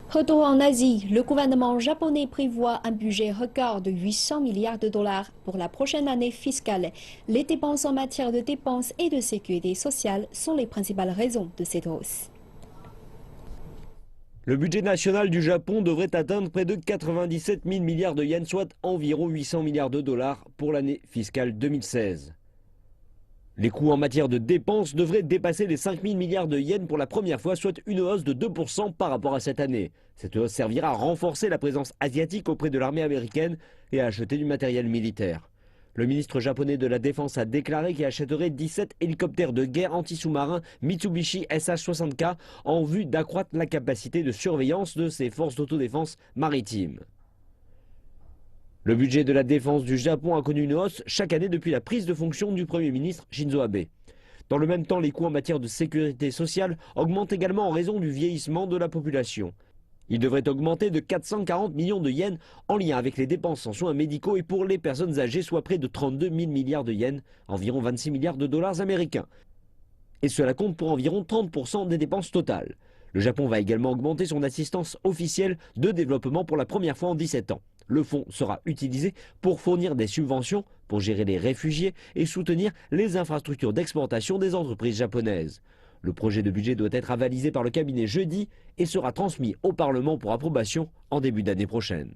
Retour en Asie, le gouvernement japonais prévoit un budget record de 800 milliards de dollars pour la prochaine année fiscale. Les dépenses en matière de dépenses et de sécurité sociale sont les principales raisons de cette hausse. Le budget national du Japon devrait atteindre près de 97 000 milliards de yens, soit environ 800 milliards de dollars pour l'année fiscale 2016. Les coûts en matière de dépenses devraient dépasser les 5 000 milliards de yens pour la première fois, soit une hausse de 2% par rapport à cette année. Cette hausse servira à renforcer la présence asiatique auprès de l'armée américaine et à acheter du matériel militaire. Le ministre japonais de la Défense a déclaré qu'il achèterait 17 hélicoptères de guerre anti-sous-marins Mitsubishi SH-60K en vue d'accroître la capacité de surveillance de ses forces d'autodéfense maritime. Le budget de la défense du Japon a connu une hausse chaque année depuis la prise de fonction du Premier ministre Shinzo Abe. Dans le même temps, les coûts en matière de sécurité sociale augmentent également en raison du vieillissement de la population. Ils devraient augmenter de 440 millions de yens en lien avec les dépenses en soins médicaux et pour les personnes âgées, soit près de 32 000 milliards de yens, environ 26 milliards de dollars américains. Et cela compte pour environ 30% des dépenses totales. Le Japon va également augmenter son assistance officielle de développement pour la première fois en 17 ans. Le fonds sera utilisé pour fournir des subventions, pour gérer les réfugiés et soutenir les infrastructures d'exportation des entreprises japonaises. Le projet de budget doit être avalisé par le cabinet jeudi et sera transmis au Parlement pour approbation en début d'année prochaine.